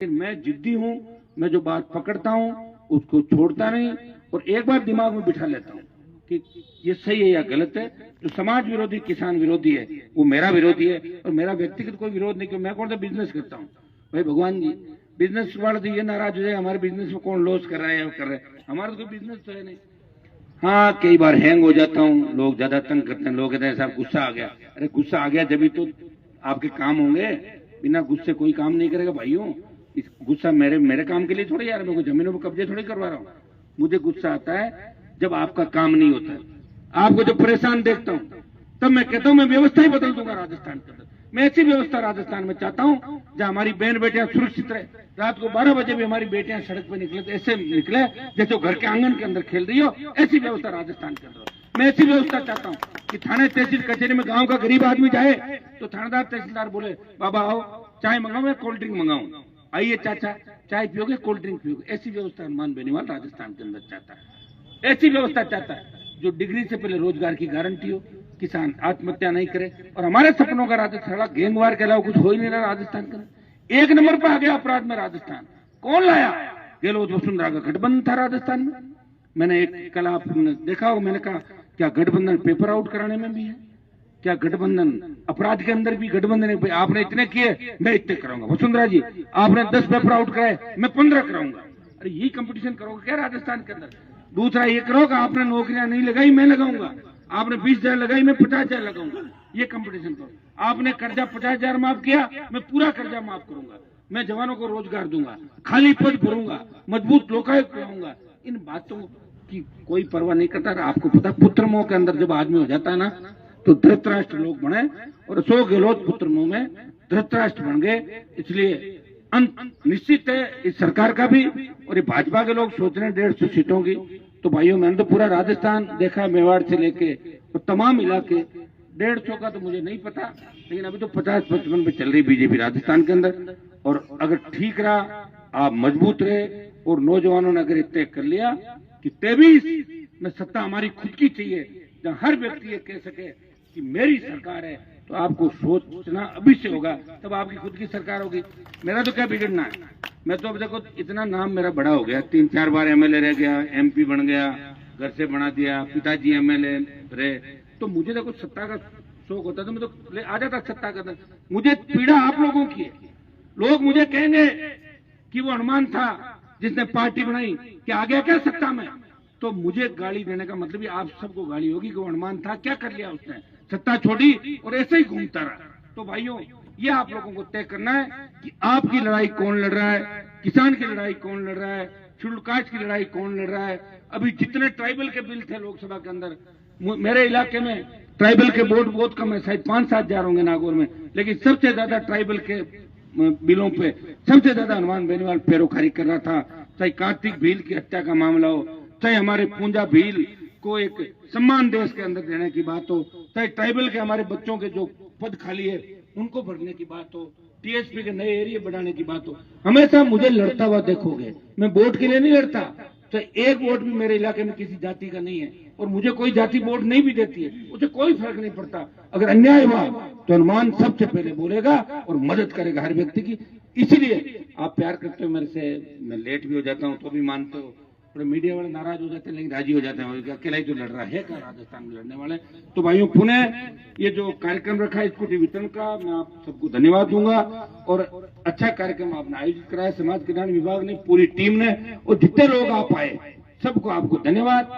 लेकिन मैं जिद्दी हूँ, मैं जो बात पकड़ता हूँ उसको छोड़ता नहीं और एक बार दिमाग में बिठा लेता हूँ कि ये सही है या गलत है। जो समाज विरोधी किसान विरोधी है वो मेरा विरोधी है और मेरा व्यक्तिगत कोई विरोध नहीं, क्योंकि मैं कौन सा बिजनेस करता हूँ भाई। भगवान जी बिजनेस वाले तो ये नाराज हो जाए हमारे बिजनेस में कौन लॉस कर रहा है या कर रहा है, हमारा तो कोई बिजनेस तो है नहीं। हाँ कई बार हैंग हो जाता हूँ, लोग ज्यादा तंग करते हैं, लोग कहते हैं साहब गुस्सा आ गया। अरे गुस्सा आ गया जब तो आपके काम होंगे, बिना गुस्से कोई काम नहीं करेगा भाइयों। इस गुस्सा मेरे काम के लिए थोड़ी यार, मैं कोई जमीनों पर कब्जे थोड़ी करवा रहा हूँ। मुझे गुस्सा आता है जब आपका काम नहीं होता है, आपको जब परेशान देखता हूँ तब मैं कहता हूँ मैं व्यवस्था ही बदल दूंगा राजस्थान के अंदर। मैं ऐसी व्यवस्था राजस्थान में चाहता हूँ जहाँ हमारी बहन बेटियां सुरक्षित रहे। रात को 12 बजे भी हमारी बेटियां सड़क पे निकले तो ऐसे निकले जैसे घर के आंगन के अंदर खेल रही हो, ऐसी व्यवस्था राजस्थान के अंदर। मैं ऐसी व्यवस्था चाहता हूँ कि थाने तहसील कचहरी में गांव का गरीब आदमी जाए तो थानेदार तहसीलदार बोले बाबा आओ चाय मंगाओ या कोल्ड ड्रिंक मंगाऊं, आइए चाचा चाय पियोगे कोल्ड ड्रिंक पियोगे। ऐसी व्यवस्था हनुमान बेनीवाल राजस्थान के अंदर चाहता है। ऐसी व्यवस्था चाहता है जो डिग्री से पहले रोजगार की गारंटी हो, किसान आत्महत्या नहीं करे। और हमारे सपनों का राजस्थान गैंगवार के अलावा कुछ हो ही नहीं रहा राजस्थान का। एक नंबर पर आ गया अपराध में राजस्थान। कौन लाया? गहलोत वसुंधरा का गठबंधन था राजस्थान में। मैंने एक कल आपने देखा हो, मैंने कहा क्या गठबंधन पेपर आउट कराने में भी है? क्या गठबंधन अपराध के अंदर भी गठबंधन है? आपने इतने किए मैं इतने कराऊंगा। वसुंधरा जी आपने 10 पेपर आउट कराए मैं 15 कराऊंगा। अरे यही कंपटीशन करोगे क्या राजस्थान के अंदर? दूसरा ये करो कि आपने नौकरियां नहीं लगाई मैं लगाऊंगा, आपने 20,000 लगाई मैं 50,000 लगाऊंगा। ये कंपटीशन करो। आपने कर्जा 50,000 माफ किया मैं पूरा कर्जा माफ करूंगा। मैं जवानों को रोजगार दूंगा, खाली पद भरूंगा, मजबूत लोकायुक्त बनाऊंगा। इन बातों की कोई परवाह नहीं करता। आपको पता पुत्र मोह के अंदर जब आदमी हो जाता है ना तो धृतराष्ट्र लोग बने और अशोक गहलोत पुत्र मोह में धृतराष्ट्र बन गए। इसलिए अंत निश्चित है इस सरकार का भी। और ये भाजपा के लोग सोच रहे हैं 150 सीटों की, तो भाइयों मैंने तो पूरा राजस्थान देखा, मेवाड़ से लेके तो तमाम इलाके। 150 का तो मुझे नहीं पता, लेकिन अभी तो 50-55 पे चल रही बीजेपी राजस्थान के अंदर। और अगर ठीक रहा, आप मजबूत रहे और नौजवानों ने अगर तय कर लिया कि 23 में सत्ता हमारी खुद की चाहिए, जहां हर व्यक्ति ये कह सके कि मेरी सरकार है, तो आपको सोचना अभी से होगा, तब आपकी खुद की सरकार होगी। मेरा तो क्या बिगड़ना है? मैं तो अब देखो इतना नाम मेरा बड़ा हो गया, 3-4 बार एमएलए रह गया, एमपी बन गया, घर से बना दिया, पिताजी एमएलए रहे। तो मुझे देखो सत्ता का शौक होता तो मैं तो आ जाता सत्ता का। मुझे पीड़ा आप लोगों की है। लोग मुझे कहेंगे कि वो हनुमान था जिसने पार्टी बनाई, क्या आ गया क्या सत्ता में? तो मुझे गाली देने का मतलब ही आप सबको गाली होगी कि वो हनुमान था, क्या कर लिया उसने? सत्ता छोड़ी और ऐसे ही घूमता रहा। तो भाइयों ये आप लोगों को तय करना है कि आपकी लड़ाई कौन लड़ रहा है, किसान की लड़ाई कौन लड़ रहा है, शेड्यूल कास्ट की लड़ाई कौन लड़ रहा है। अभी जितने ट्राइबल के बिल थे लोकसभा के अंदर, मेरे इलाके में ट्राइबल के वोट बहुत कम है, शायद 5-7 हजार होंगे नागौर में, लेकिन सबसे ज्यादा ट्राइबल के बिलों पे सबसे ज्यादा हनुमान बेनीवाल पैरोखारी कर रहा था। चाहे कार्तिक भील की हत्या का मामला हो, चाहे हमारे पूंजा भील को एक सम्मान देश के अंदर देने की बात हो, चाहे ट्राइबल के हमारे बच्चों के जो पद खाली है उनको भरने की बात हो, टीएसपी के नए एरिया बढ़ाने की बात हो, हमेशा मुझे लड़ता हुआ देखोगे। मैं वोट के लिए नहीं लड़ता, तो एक वोट भी मेरे इलाके में किसी जाति का नहीं है और मुझे कोई जाति वोट नहीं भी देती है, मुझे कोई फर्क नहीं पड़ता। अगर अन्याय हुआ तो हनुमान सबसे पहले बोलेगा और मदद करेगा हर व्यक्ति की। इसीलिए आप प्यार करते हो मेरे से, मैं लेट भी हो जाता हूँ तो भी मानते हो। थोड़े मीडिया वाले नाराज हो जाते हैं लेकिन राजी हो जाते हैं, अकेला ही तो लड़ रहा है क्या राजस्थान में लड़ने वाले। तो भाइयों पुनः ये जो कार्यक्रम रखा है स्कूटी वितरण का, मैं आप सबको धन्यवाद दूंगा। और अच्छा कार्यक्रम आपने आयोजित कराया, समाज कल्याण विभाग ने, पूरी टीम ने, और जितने लोग आप आए सबको आपको धन्यवाद।